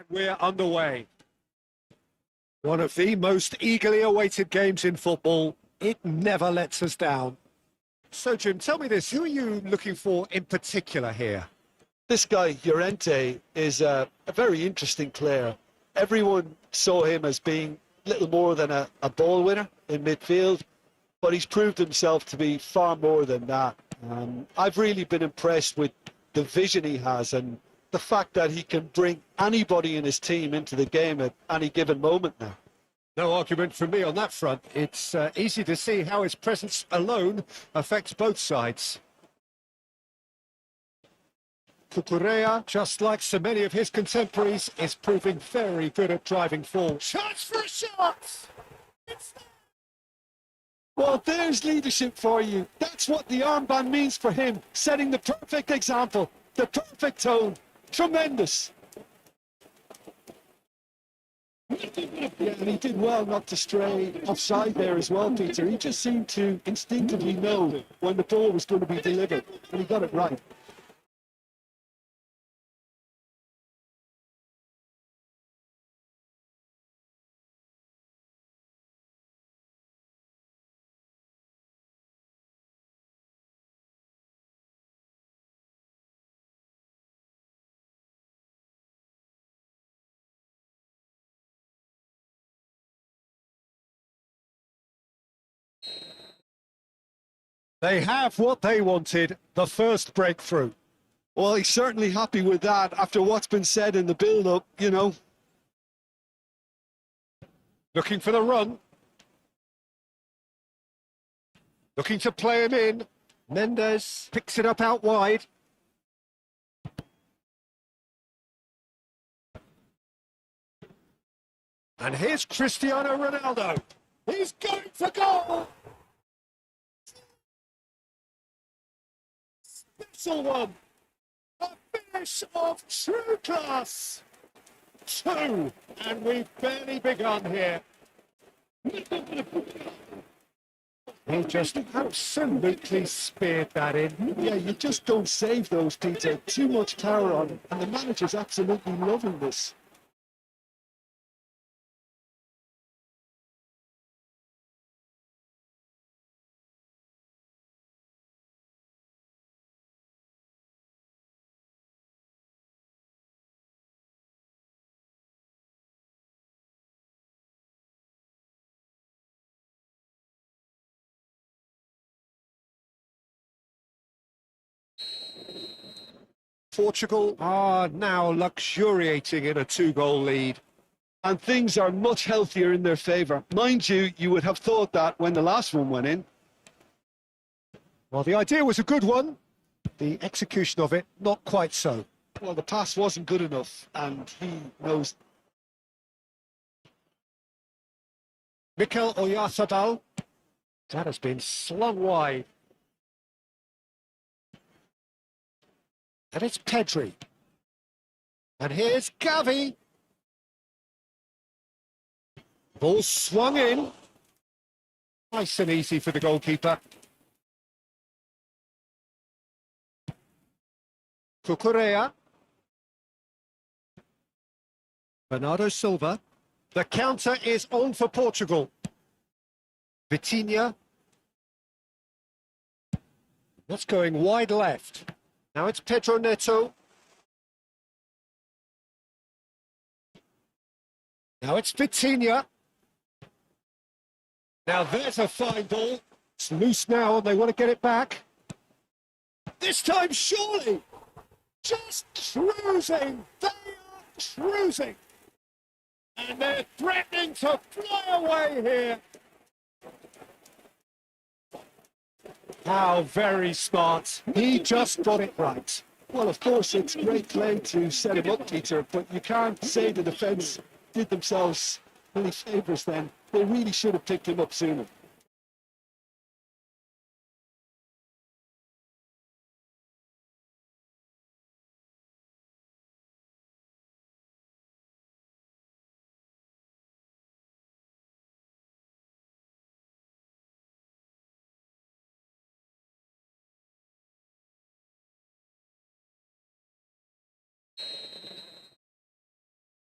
We're underway. One of the most eagerly awaited games in football. It never lets us down. So, Jim, tell me this. Who are you looking for in particular here? This guy, Llorente, is a very interesting player. Everyone saw him as being little more than a ball winner in midfield, but he's proved himself to be far more than that. I've really been impressed with the vision he has and the fact that he can bring anybody in his team into the game at any given moment now. No argument from me on that front. It's easy to see how his presence alone affects both sides. Cucurella, just like so many of his contemporaries, is proving very good at driving forward. Chance for a shot! Well, there's leadership for you. That's what the armband means for him, setting the perfect example, the perfect tone. Tremendous. Yeah, and he did well not to stray offside there as well, Peter. He just seemed to instinctively know when the ball was going to be delivered, and he got it right. They have what they wanted, the first breakthrough. Well, he's certainly happy with that after what's been said in the build-up, you know. Looking for the run. Looking to play him in. Mendes picks it up out wide. And here's Cristiano Ronaldo. He's going for goal! Special one. A finish of true class. 2, and we've barely begun here. He just absolutely speared that in. Yeah, you just don't save those, Peter. Too much power on him, and the manager's absolutely loving this. Portugal are now luxuriating in a 2-goal lead. And things are much healthier in their favour. Mind you, you would have thought that when the last one went in. Well, the idea was a good one. The execution of it, not quite so. Well, the pass wasn't good enough, and he knows. Mikel Oyarzabal. That has been slung wide. And it's Pedri. And here's Gavi. Ball swung in. Nice and easy for the goalkeeper. Cucurella. Bernardo Silva. The counter is on for Portugal. Vitinha. That's going wide left. Now it's Pedro Neto. Now it's Vitinha. Now there's a fine ball. It's loose now and they want to get it back. This time surely. Just cruising. They are cruising. And they're threatening to fly away here. How very smart. He just got it right. Well, of course, it's great play to set him up, Peter, but you can't say the defence did themselves any favours then. They really should have picked him up sooner.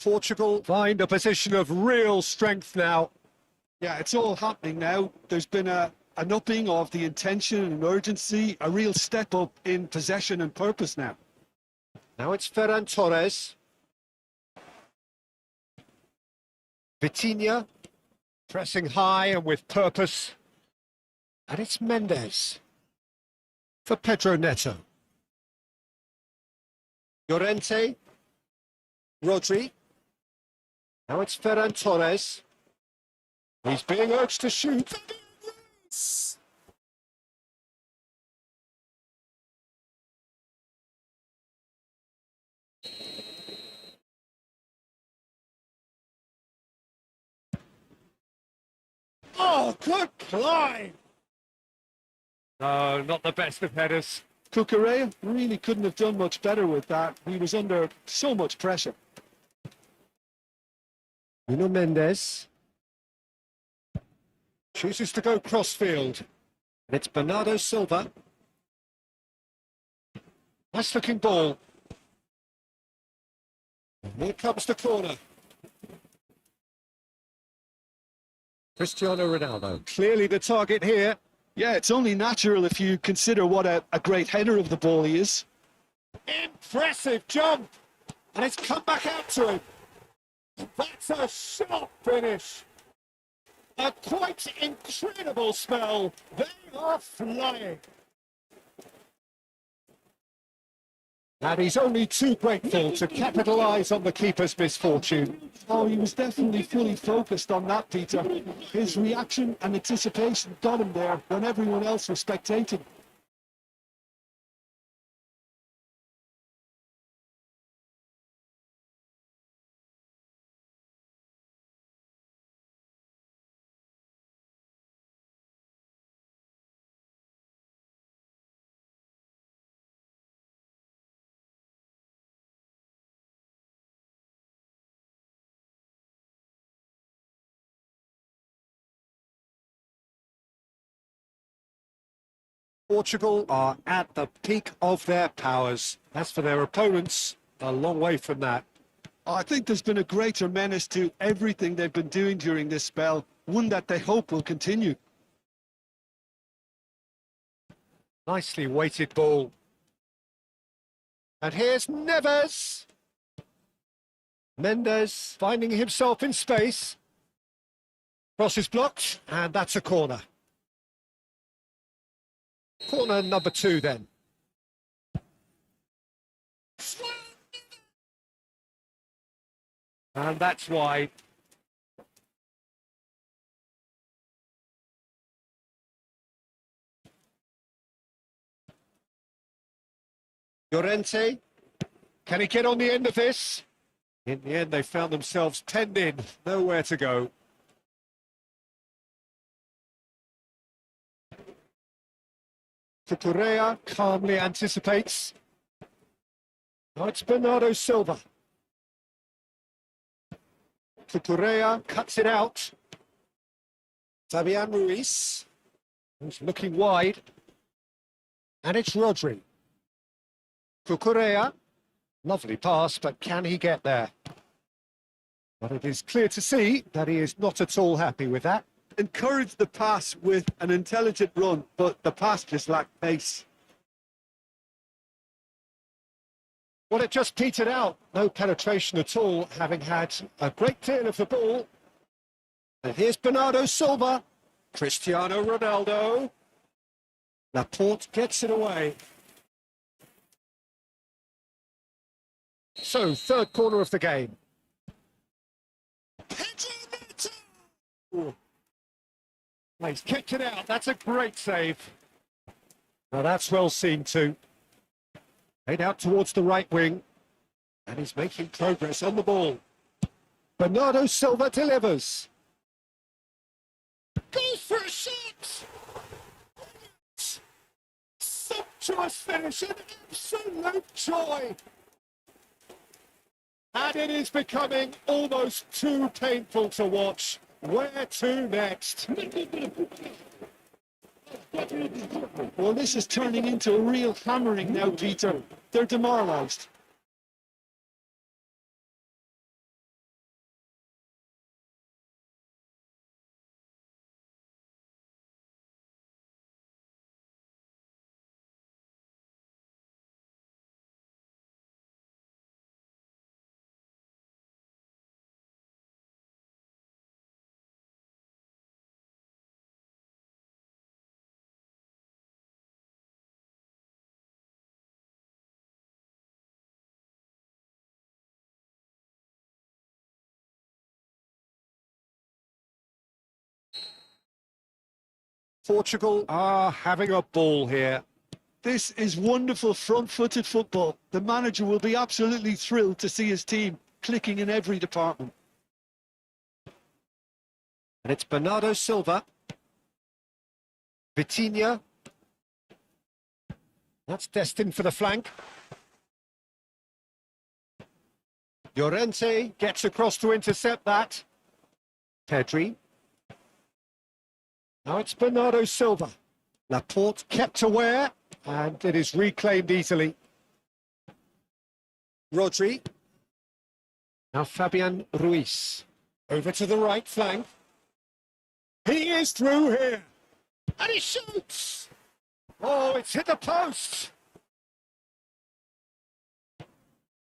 Portugal find a position of real strength now. Yeah, it's all happening now. There's been an upping of the intention and urgency, a real step up in possession and purpose now. Now it's Ferran Torres. Vitinha pressing high and with purpose. And it's Mendes for Pedro Neto. Llorente. Rodri. Now it's Ferran Torres. He's being urged to shoot. Oh, good play! No, not the best of headers. Cucurella really couldn't have done much better with that. He was under so much pressure. Nuno Mendes chooses to go crossfield. And it's Bernardo Silva. Nice looking ball. And here comes the corner. Cristiano Ronaldo. Clearly the target here. Yeah, it's only natural if you consider what a great header of the ball he is. Impressive jump. And it's come back out to him. That's a sharp finish. A quite incredible spell. They are flying. And he's only too grateful to capitalise on the keeper's misfortune. Oh, he was definitely fully focused on that, Peter. His reaction and anticipation got him there when everyone else was spectating. Portugal are at the peak of their powers. As for their opponents, a long way from that. I think there's been a greater menace to everything they've been doing during this spell, one that they hope will continue. Nicely weighted ball. And here's Neves. Mendes finding himself in space. Cross is blocked, and that's a corner. Corner number 2 then. And that's wide. Llorente. Can he get on the end of this? In the end, they found themselves penned in. Nowhere to go. Cucurella calmly anticipates. Now it's Bernardo Silva. Cucurella cuts it out. Fabian Ruiz, who's looking wide. And it's Rodri. Cucurella, lovely pass, but can he get there? But it is clear to see that he is not at all happy with that. Encouraged the pass with an intelligent run, but the pass just lacked pace. Well, it just petered out. No penetration at all, having had a great deal of the ball. And here's Bernardo Silva. Cristiano Ronaldo. Laporte gets it away. So, third corner of the game. He's kicked it out. That's a great save. Now that's well seen too. Played out towards the right wing. And he's making progress on the ball. Bernardo Silva delivers. Goes for a shot! Sumptuous finish, an absolute joy. And it is becoming almost too painful to watch. Where to next? Well, this is turning into a real hammering now, Peter. They're demoralised. Portugal are having a ball here. This is wonderful front-footed football. The manager will be absolutely thrilled to see his team clicking in every department. And it's Bernardo Silva. Vitinha. That's destined for the flank. Llorente gets across to intercept that. Pedri. Now it's Bernardo Silva. Laporte kept aware, and it is reclaimed easily. Rodri. Now Fabian Ruiz. Over to the right flank. He is through here. And he shoots! Oh, it's hit the post!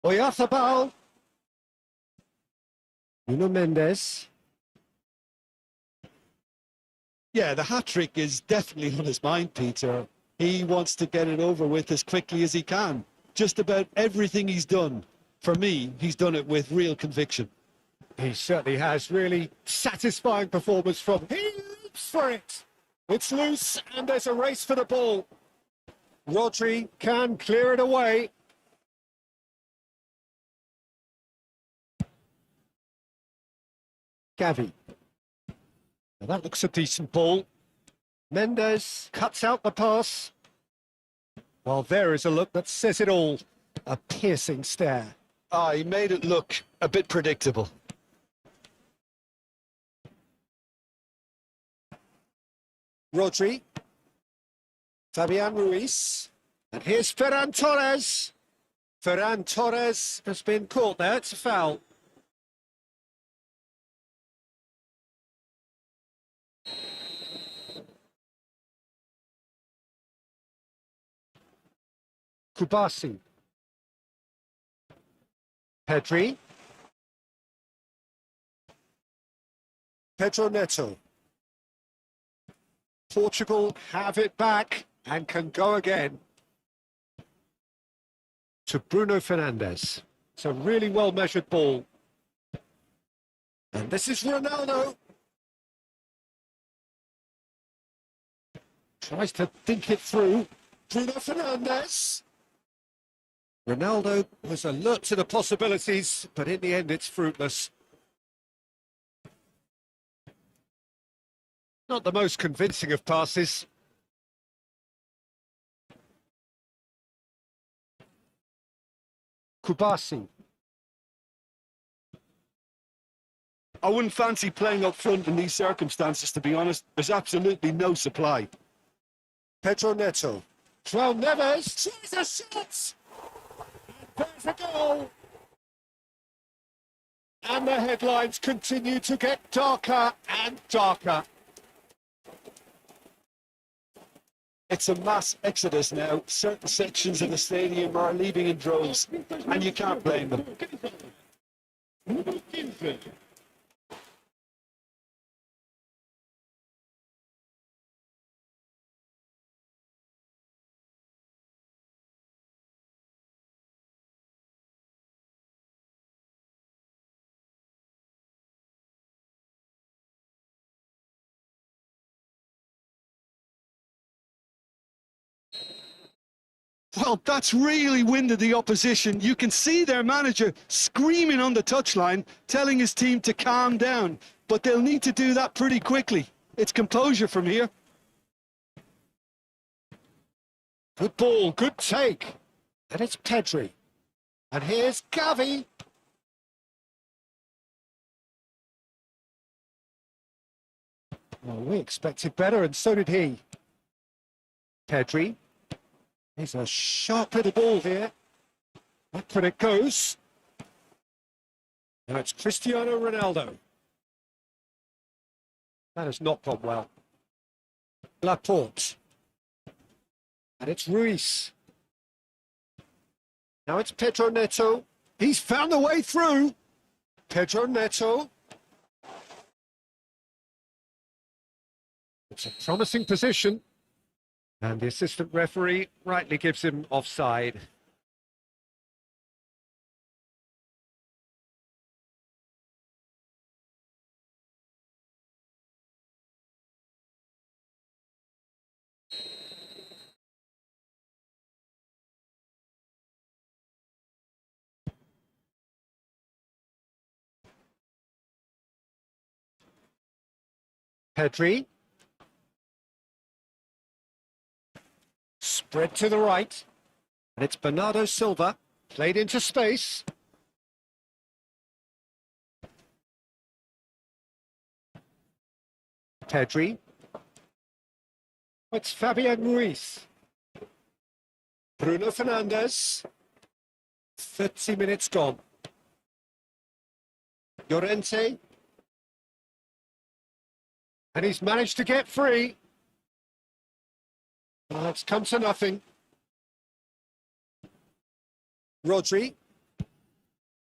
Oyarzabal. Nuno Mendes. Yeah, the hat-trick is definitely on his mind, Peter. He wants to get it over with as quickly as he can. Just about everything he's done, for me, he's done it with real conviction. He certainly has. Really satisfying performance from him. He leaps for it. It's loose and there's a race for the ball. Rodri can clear it away. Gavi. Now that looks a decent ball. Mendes cuts out the pass. Well, there is a look that says it all. A piercing stare. Ah, he made it look a bit predictable. Rodri. Fabian Ruiz. And here's Ferran Torres. Ferran Torres has been caught there. It's a foul. Kubasi. Pedri. Pedro Neto. Portugal have it back and can go again. To Bruno Fernandes. It's a really well-measured ball. And this is Ronaldo. Tries to think it through. Bruno Fernandes. Ronaldo was alert to the possibilities, but in the end it's fruitless. Not the most convincing of passes. Kubasi. I wouldn't fancy playing up front in these circumstances, to be honest. There's absolutely no supply. Pedro Neto. João Neves tries a shot. There's a goal. And the headlines continue to get darker and darker. It's a mass exodus now. Certain sections of the stadium are leaving in droves, and you can't blame them. Well, that's really winded the opposition. You can see their manager screaming on the touchline, telling his team to calm down. But they'll need to do that pretty quickly. It's composure from here. Good ball, good take. And it's Pedri. And here's Gavi. Well, we expected better, and so did he. Pedri. He's a sharp little ball here. Back when it goes. Now it's Cristiano Ronaldo. That has not gone well. Laporte. And it's Ruiz. Now it's Pedro Neto. He's found the way through. Pedro Neto. It's a promising position. And the assistant referee rightly gives him offside. Pedri. Spread to the right. And it's Bernardo Silva. Played into space. Pedri. It's Fabian Ruiz. Bruno Fernandes. 30 minutes gone. Llorente. And he's managed to get free. Well, it's come to nothing. Rodri.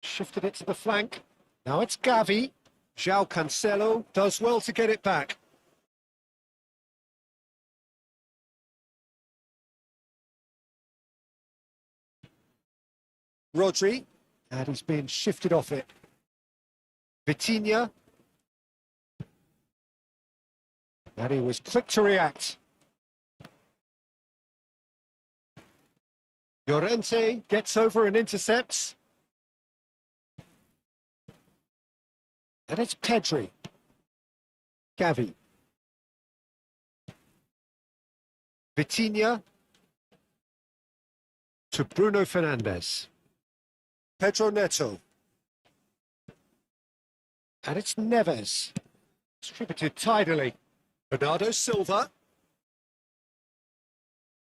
Shifted it to the flank. Now it's Gavi. João Cancelo does well to get it back. Rodri. And he's been shifted off it. Vitinha. And he was quick to react. Llorente gets over and intercepts. And it's Pedri. Gavi. Vitinha. To Bruno Fernandes. Pedro Neto. And it's Neves. Distributed tidily. Bernardo Silva.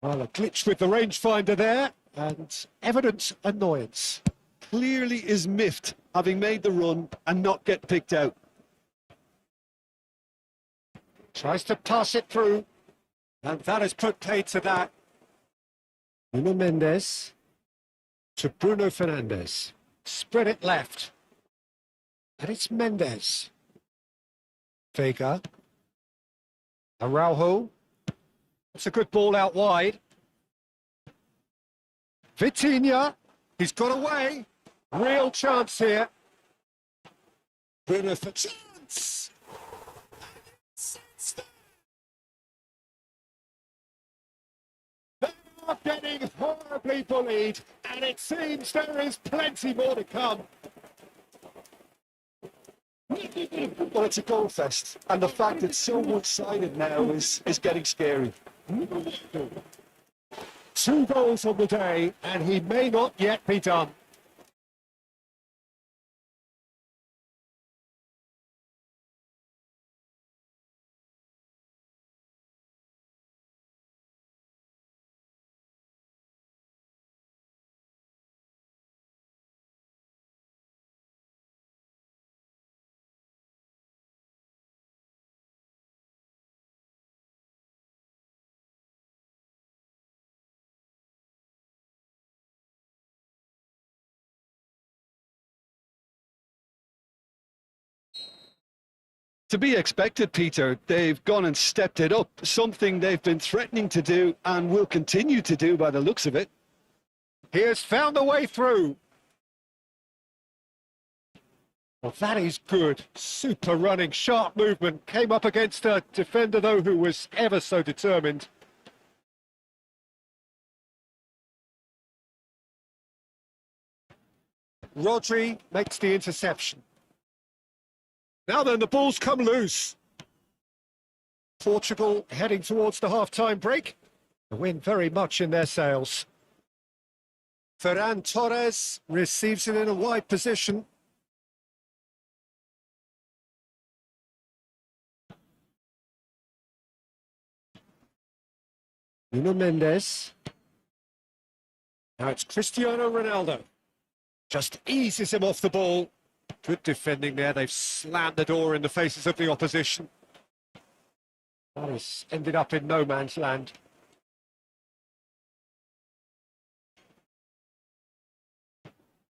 Well, a glitch with the rangefinder there, and evident annoyance. Clearly is miffed, having made the run and not get picked out. Tries to pass it through, and that has put paid to that. Nuno Mendes to Bruno Fernandes. Spread it left. And it's Mendes. Vega. Araujo. It's a good ball out wide. Vitinha. He's got away. Real chance here. Bruno for chance. They are getting horribly bullied, and it seems there is plenty more to come. Well, it's a goal fest, and the fact it's so one-sided now is getting scary. 2 goals on the day, and he may not yet be done. To be expected, Peter. They've gone and stepped it up, something they've been threatening to do and will continue to do by the looks of it. He has found a way through. Well, that is good. Super running, sharp movement. Came up against a defender, though, who was ever so determined. Rodri makes the interception. Now then, the ball's come loose. Portugal heading towards the half-time break. The wind very much in their sails. Ferran Torres receives it in a wide position. Nuno Mendes. Now it's Cristiano Ronaldo. Just eases him off the ball. Good defending there. They've slammed the door in the faces of the opposition. That has ended up in no man's land.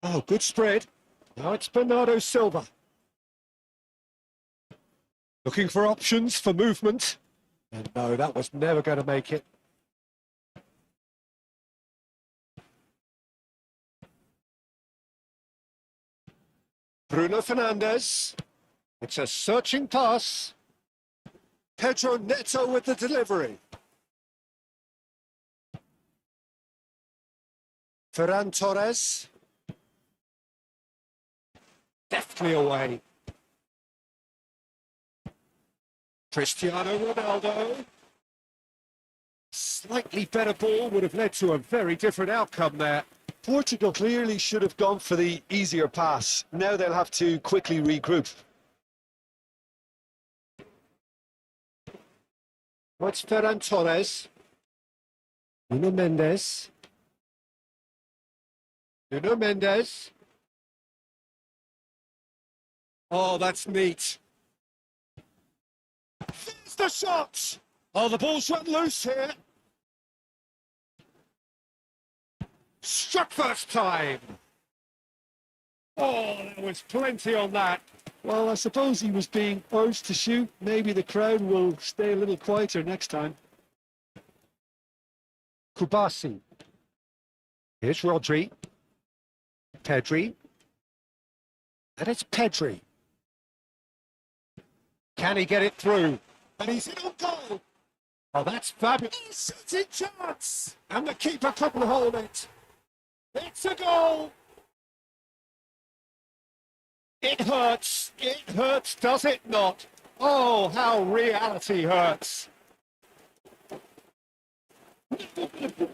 Oh, good spread. Now it's Bernardo Silva. Looking for options for movement. And no, that was never going to make it. Bruno Fernandes. It's a searching pass. Pedro Neto with the delivery. Ferran Torres. Deftly away. Cristiano Ronaldo. Slightly better ball would have led to a very different outcome there. Portugal clearly should have gone for the easier pass. Now they'll have to quickly regroup. What's Ferran Torres? Nuno Mendes. Nuno Mendes. Oh, that's neat. There's the shot! Oh, the ball's run loose here. Struck first time. Oh, there was plenty on that. Well, I suppose he was being urged to shoot. Maybe the crowd will stay a little quieter next time. Kubasi. Here's Rodri. Pedri. And it's Pedri. Can he get it through? And he's in on goal. Oh, that's fabulous. Shooting chance. And the keeper couldn't hold it. It's a goal. It hurts. It hurts, does it not? Oh, how reality hurts.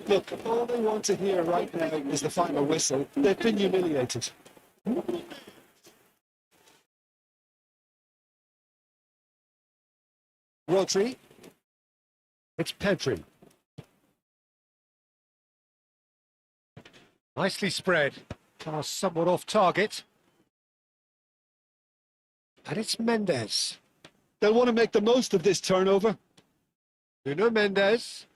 Look, all they want to hear right now is the final whistle. They've been humiliated. Rodri. It's Pedri. Nicely spread. Pass somewhat off target. And it's Mendes. They'll want to make the most of this turnover. Nuno Mendes.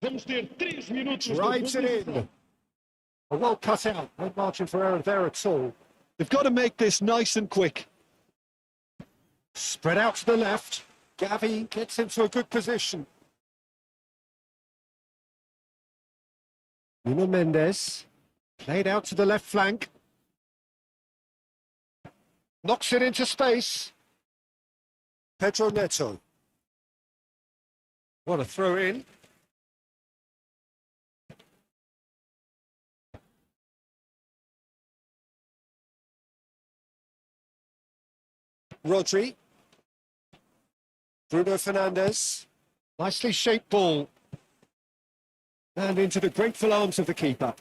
Drives it in. A well cut out. No margin for error there at all. They've got to make this nice and quick. Spread out to the left. Gavi gets into a good position. Nuno Mendes. Played out to the left flank. Knocks it into space. Pedro Neto. What a throw in. Rodri. Bruno Fernandes. Nicely shaped ball. And into the grateful arms of the keeper.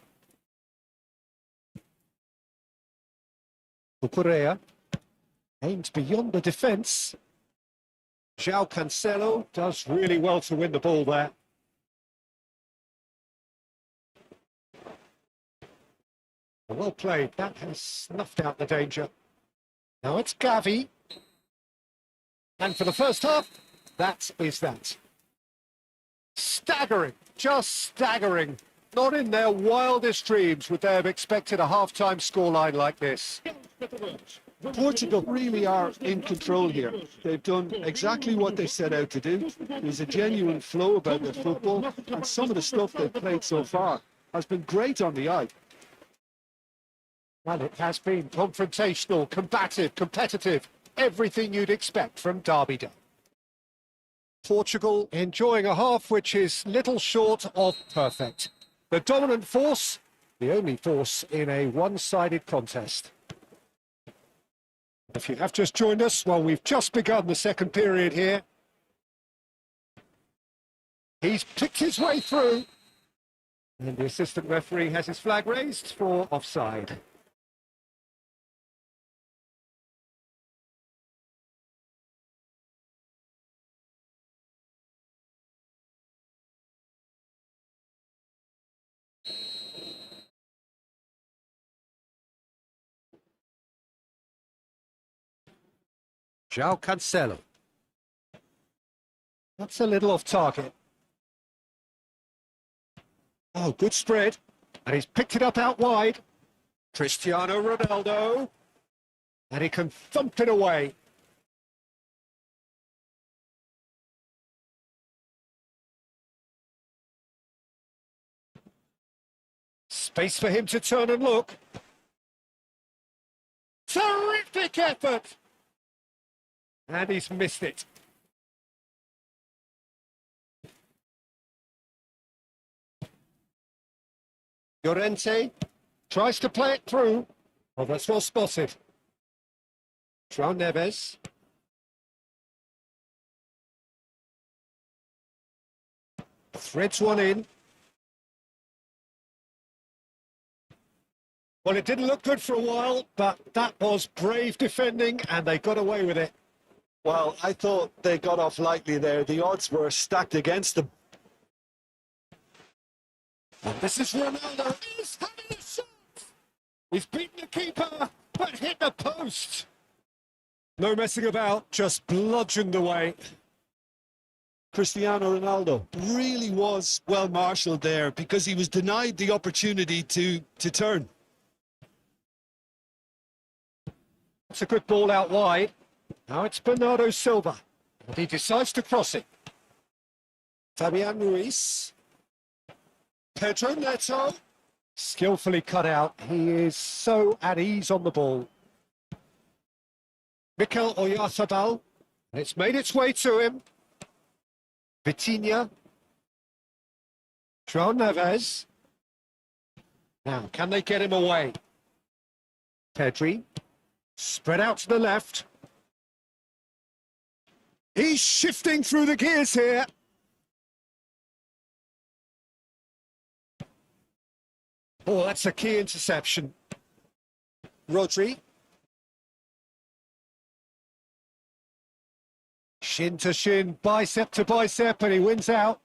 Cucurella. Aimed beyond the defence. João Cancelo does really well to win the ball there. Well played. That has snuffed out the danger. Now it's Gavi. And for the first half, that is that. Staggering. Just staggering. Not in their wildest dreams would they have expected a half-time scoreline like this. Portugal really are in control here. They've done exactly what they set out to do. There's a genuine flow about their football, and some of the stuff they've played so far has been great on the eye. And it has been confrontational, combative, competitive, everything you'd expect from Derby Day. Portugal enjoying a half which is little short of perfect. The dominant force, the only force in a one-sided contest. If you have just joined us, well, we've just begun the second period here. He's picked his way through. And the assistant referee has his flag raised for offside. João Cancelo. That's a little off target. Oh, good spread. And he's picked it up out wide. Cristiano Ronaldo. And he can thump it away. Space for him to turn and look. Terrific effort! And he's missed it. Llorente tries to play it through. Oh, that's well spotted. João Neves. Threads one in. Well, it didn't look good for a while, but that was brave defending, and they got away with it. Well, I thought they got off lightly there. The odds were stacked against them. And this is Ronaldo. He's having a shot. He's beaten the keeper, but hit the post. No messing about, just bludgeoned away. Cristiano Ronaldo. Really was well marshalled there because he was denied the opportunity to turn. It's a good ball out wide. Now it's Bernardo Silva. And he decides to cross it. Fabian Ruiz. Pedro Neto. Skillfully cut out. He is so at ease on the ball. Mikel Oyarzabal. And it's made its way to him. Vitinha. João Neves. Now, can they get him away? Pedri. Spread out to the left. He's shifting through the gears here. Oh, that's a key interception. Rodri. Shin to shin, bicep to bicep, and he wins out.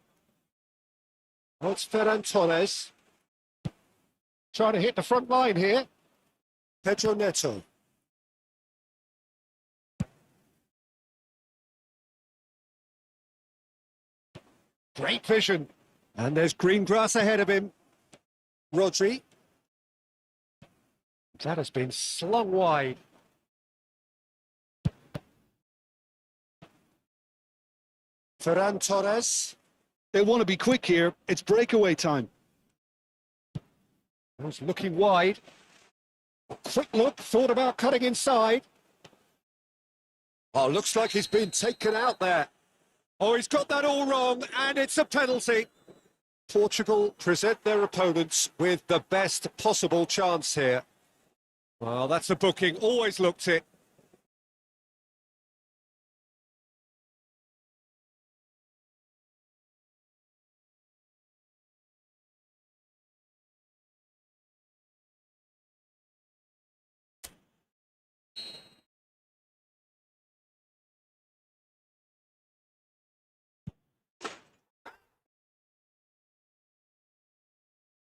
Oh, it's Ferran Torres. Trying to hit the front line here. Pedro Neto. Great vision. And there's green grass ahead of him. Rodri. That has been slung wide. Ferran Torres. They want to be quick here. It's breakaway time. Was looking wide. Quick look, thought about cutting inside. Oh, looks like he's been taken out there. Oh, he's got that all wrong, and it's a penalty. Portugal present their opponents with the best possible chance here. Well, that's a booking, always looked it.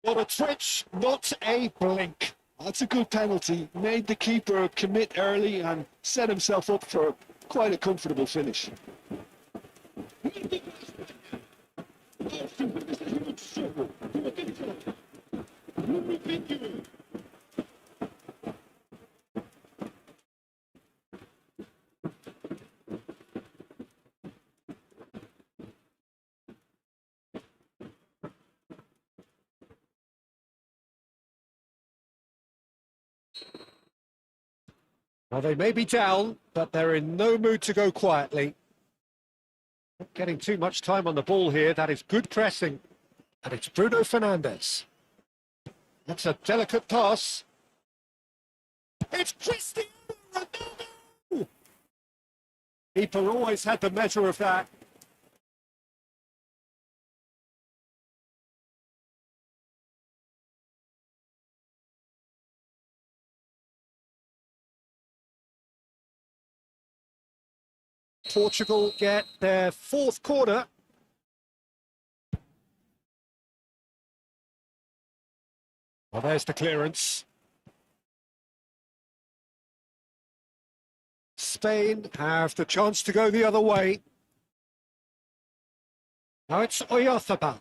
What a twitch, not a blink. That's a good penalty. Made the keeper commit early and set himself up for quite a comfortable finish. Well, they may be down, but they're in no mood to go quietly. Not getting too much time on the ball here. That is good pressing. And it's Bruno Fernandes. That's a delicate pass. It's Cristiano Ronaldo! Keeper always had the measure of that. Portugal get their fourth corner. Well, there's the clearance. Spain have the chance to go the other way. Now it's Oyarzabal.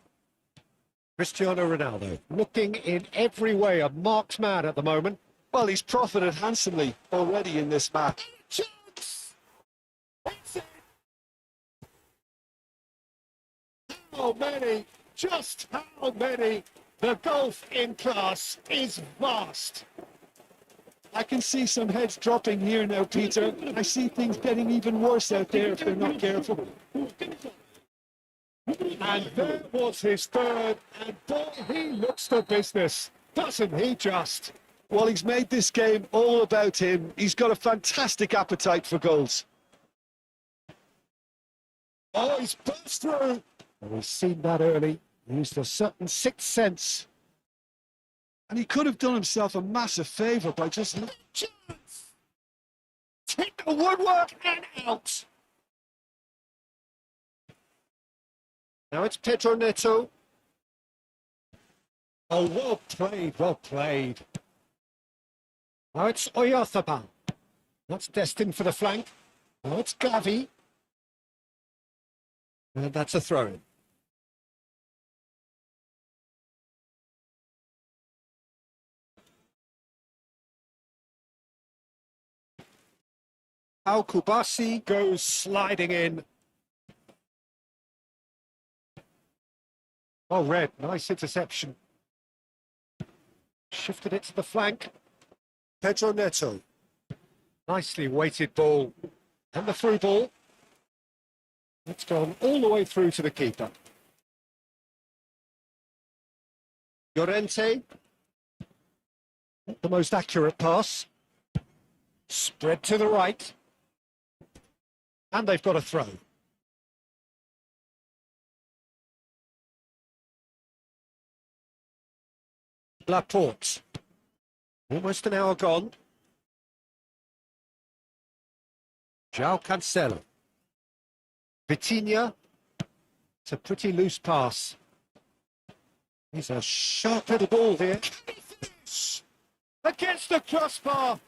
Cristiano Ronaldo looking in every way a marked man at the moment. Well, he's profited handsomely already in this match. How many? Just how many? The gulf in class is vast. I can see some heads dropping here now, Peter. I see things getting even worse out there if they're not careful. And there was his third, and boy, he looks the business, doesn't he just? Well, he's made this game all about him. He's got a fantastic appetite for goals. Oh, he's burst through. And we've seen that early. Used a certain sixth sense. And he could have done himself a massive favour by just... Chance! Hit the woodwork and out. Now it's Pedro Neto. Oh, well played, well played. Now it's Oyarzabal. That's destined for the flank. Now it's Gavi. And that's a throw-in. Al Kubasi goes sliding in. Oh, Red, nice interception. Shifted it to the flank. Pedro Neto. Nicely weighted ball. And the through ball. It's gone all the way through to the keeper. Llorente. Not the most accurate pass. Spread to the right. And they've got a throw. Laporte. Almost an hour gone. João Cancelo. Vitinha. It's a pretty loose pass. He's a sharp little ball here. Against the crossbar.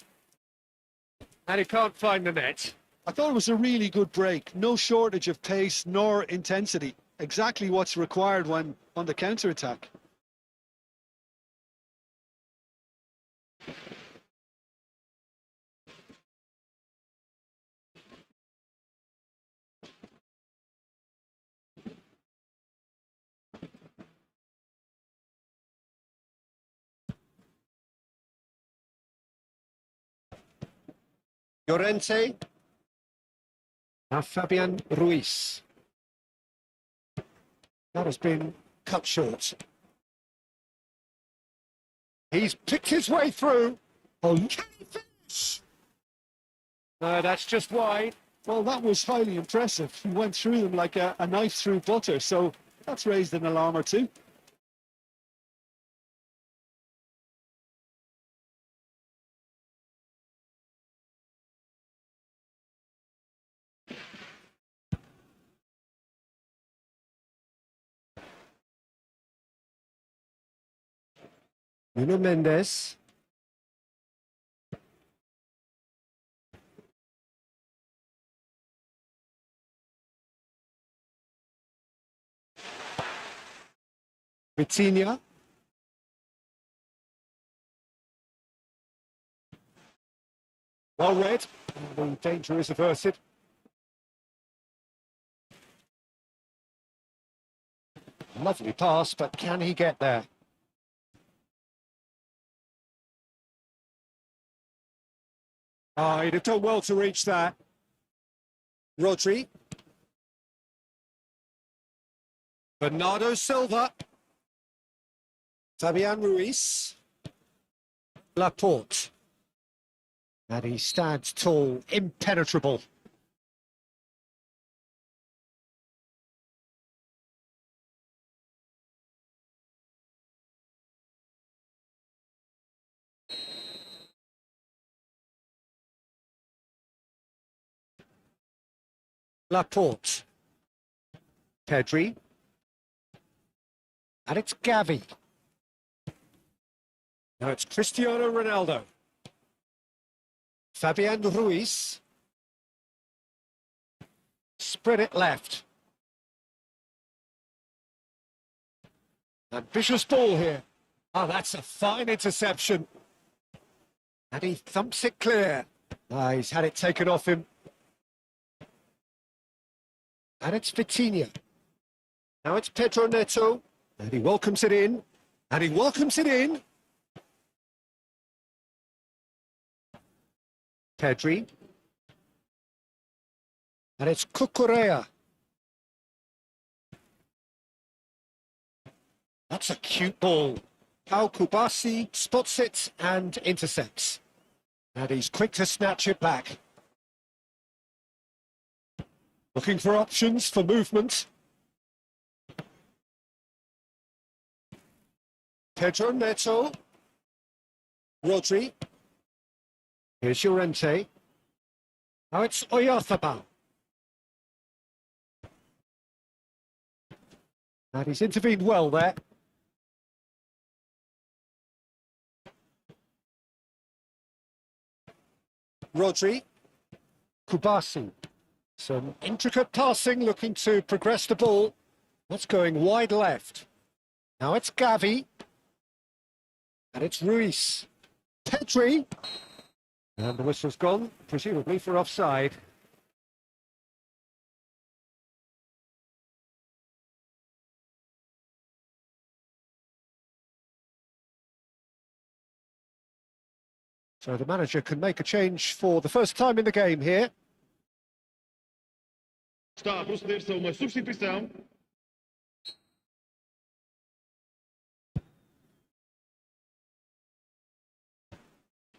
And he can't find the net. I thought it was a really good break. No shortage of pace nor intensity. Exactly what's required when on the counter-attack. Llorente. Now Fabian Ruiz. That has been cut short. He's picked his way through. Oh, can he finish? No, that's just wide. Well, that was highly impressive. He went through them like a knife through butter, so that's raised an alarm or two. Nuno Mendes. Vitinha. Well read. The danger is averted. Lovely pass, but can he get there? He'd have done well to reach that. Rodri. Bernardo Silva. Fabian Ruiz. Laporte. And he stands tall, impenetrable. Laporte. Pedri. And it's Gavi. Now it's Cristiano Ronaldo. Fabian Ruiz. Spread it left. Ambitious ball here. Oh, that's a fine interception. And he thumps it clear. He's had it taken off him. And it's Vitinha. Now it's Pedro Neto. And he welcomes it in. And he welcomes it in. Pedri. And it's Cucurella. That's a cute ball. Pau Kubasi spots it and intercepts. And he's quick to snatch it back. Looking for options for movement. Pedro Neto. Rodri. Here's Llorente. Now it's Oyarzabal. And he's intervened well there. Rodri. Kubasi. Some intricate passing, looking to progress the ball. That's going wide left. Now it's Gavi. And it's Ruiz. Pedri. And the whistle's gone, presumably for offside. So the manager can make a change for the first time in the game here. Está a proceder-se a uma substituição.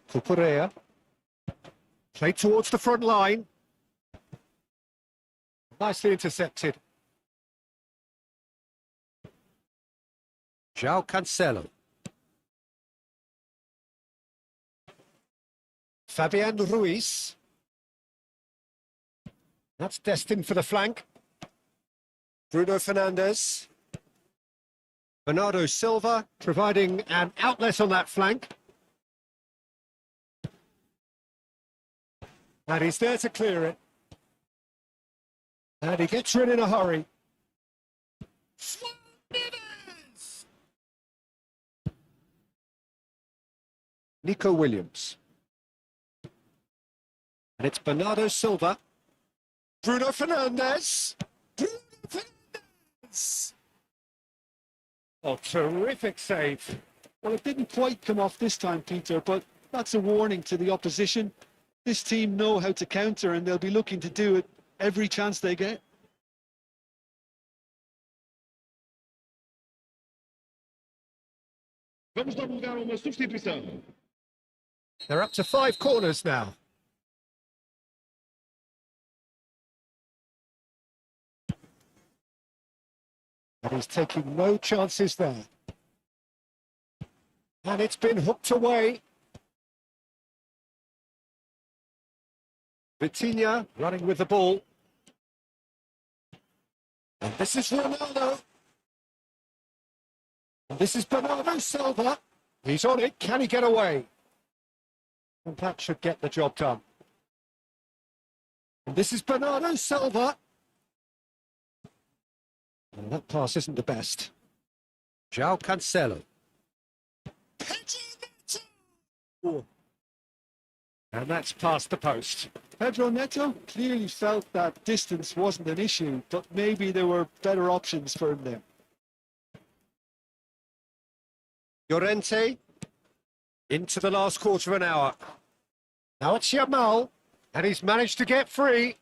Cucurella. Played towards the front line. Nicely intercepted. João Cancelo. Fabian Ruiz. That's destined for the flank. Bruno Fernandes. Bernardo Silva providing an outlet on that flank. And he's there to clear it. And he gets rid in a hurry. Nico Williams. And it's Bernardo Silva. Bruno Fernandes. Bruno Fernandes. Oh, terrific save. Well, it didn't quite come off this time, Peter, but that's a warning to the opposition. This team know how to counter, and they'll be looking to do it every chance they get. Vamos dar lugar a uma substituição. They're up to 5 corners now. And he's taking no chances there. And it's been hooked away. Vitinha running with the ball. And this is Ronaldo. And this is Bernardo Silva. He's on it. Can he get away? And that should get the job done. And this is Bernardo Silva. And that pass isn't the best. João Cancelo. And that's past the post. Pedro Neto clearly felt that distance wasn't an issue, but maybe there were better options for him there. Llorente into the last quarter of an hour. Now it's Yamal, and he's managed to get free.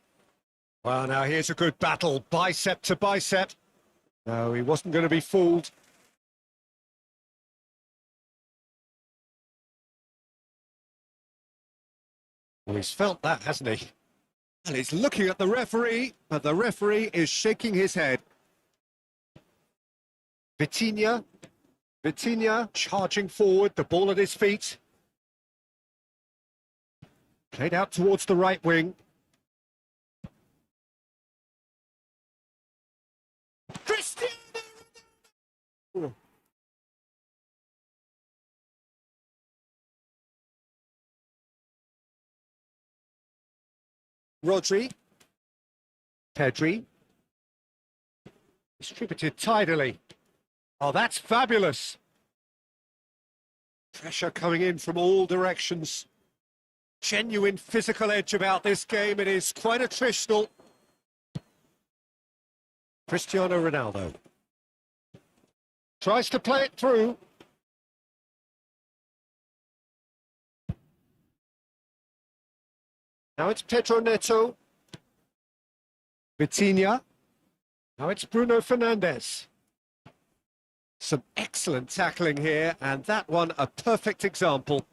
Well, now here's a good battle, bicep to bicep. No, he wasn't going to be fooled. Well, he's felt that, hasn't he? And he's looking at the referee, but the referee is shaking his head. Vitinha charging forward, the ball at his feet. Played out towards the right wing. Cristiano Ronaldo! Rodri. Pedri. Distributed tidily. Oh, that's fabulous. Pressure coming in from all directions. Genuine physical edge about this game. It is quite attritional. Cristiano Ronaldo. Tries to play it through. Now it's Pedro Neto. Vitinha. Now it's Bruno Fernandes. Some excellent tackling here, and that one a perfect example.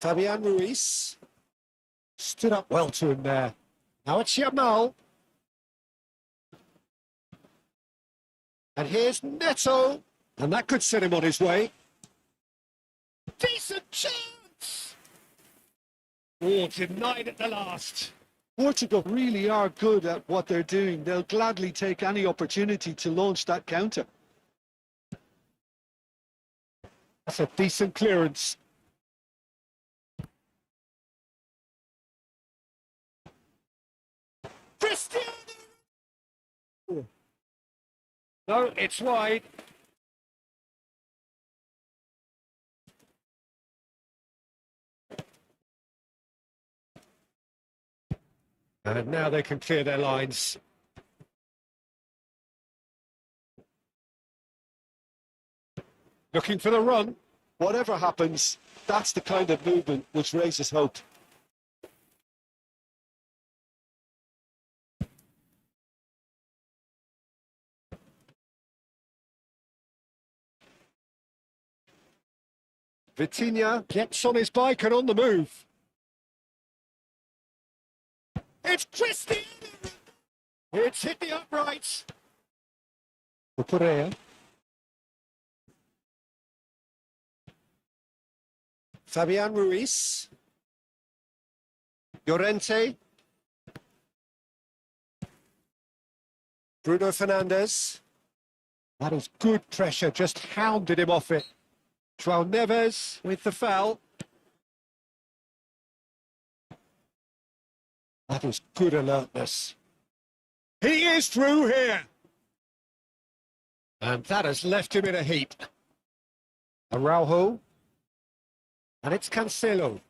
Fabian Ruiz stood up well to him there. Now it's Yamal. And here's Neto. And that could set him on his way. Decent chance! Oh, denied at the last. Portugal really are good at what they're doing. They'll gladly take any opportunity to launch that counter. That's a decent clearance. Cristiano! No, it's wide. And now they can clear their lines. Looking for the run. Whatever happens, that's the kind of movement which raises hope. Vitinha gets on his bike and on the move. It's Cristiano! It's hit the uprights. Correa. Fabian Ruiz. Llorente. Bruno Fernandes. That is good pressure, just hounded him off it. João Neves with the foul. That is good alertness. He is through here. And that has left him in a heap. Araujo. And it's Cancelo.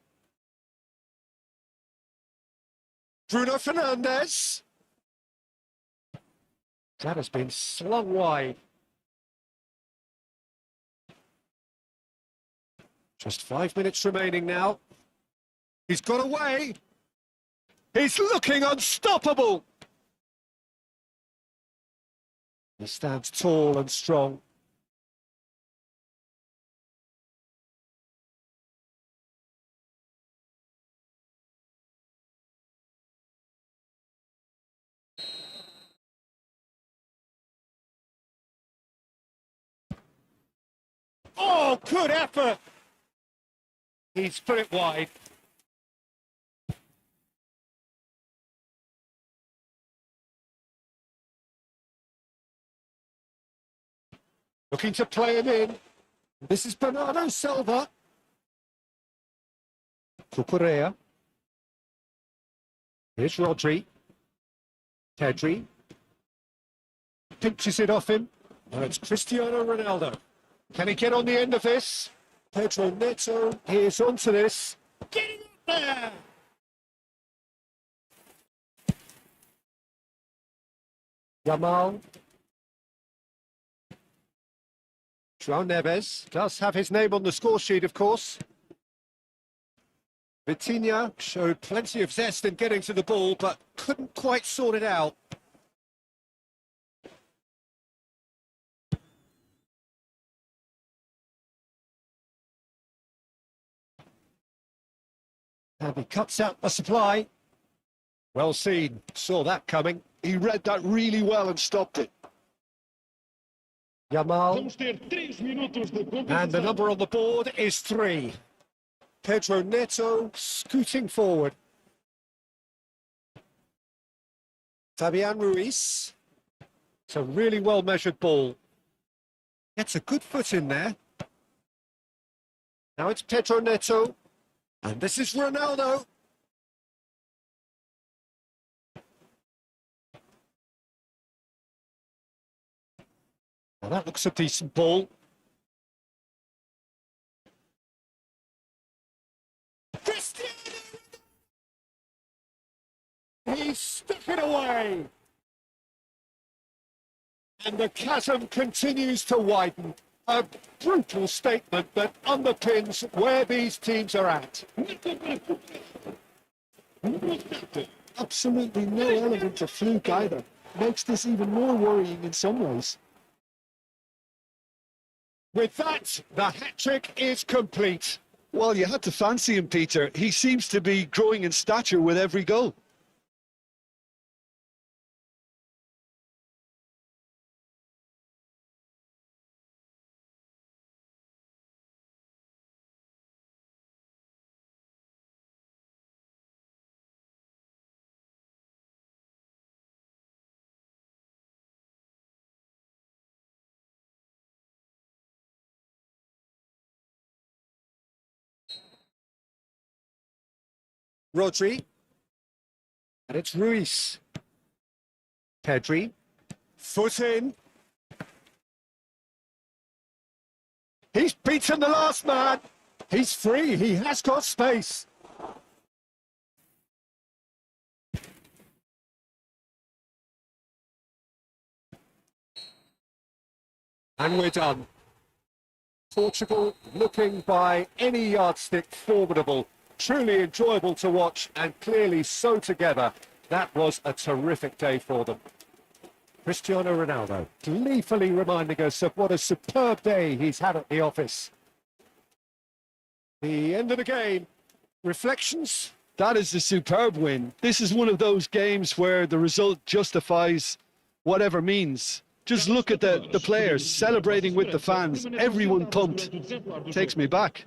Bruno Fernandes. That has been slung wide. Just 5 minutes remaining now. He's got away. He's looking unstoppable. He stands tall and strong. Oh, good effort. He's put it wide. Looking to play him in. This is Bernardo Silva. Correa. Here's Rodri. Pedri. Pinches it off him. Now it's Cristiano Ronaldo. Can he get on the end of this? Pedro Neto is onto this. Getting up there! Yamal. João Neves does have his name on the score sheet, of course. Vitinha showed plenty of zest in getting to the ball, but couldn't quite sort it out. And he cuts out the supply. Well seen, saw that coming. He read that really well and stopped it. Yamal. Vamos ter 3 minutos de And the compensação. number on the board is 3. Pedro Neto scooting forward. Fabian Ruiz. It's a really well-measured ball. Gets a good foot in there. Now it's Pedro Neto. And this is Ronaldo. Well, that looks a decent ball. Cristiano! He stuck it away. And the chasm continues to widen. A brutal statement that underpins where these teams are at. Absolutely no element of fluke either. makes this even more worrying in some ways. With that, the hat-trick is complete. Well, you had to fancy him, Peter. He seems to be growing in stature with every goal. Rodri. And it's Ruiz. Pedri. Foot in. He's beaten the last man. He's free. He has got space. And we're done. Portugal looking by any yardstick formidable. Truly enjoyable to watch and clearly so together. That was a terrific day for them. Cristiano Ronaldo gleefully reminding us of what a superb day he's had at the office. The end of the game. Reflections? That is a superb win. This is one of those games where the result justifies whatever means. Just look at the players celebrating with the fans. Everyone pumped. Takes me back.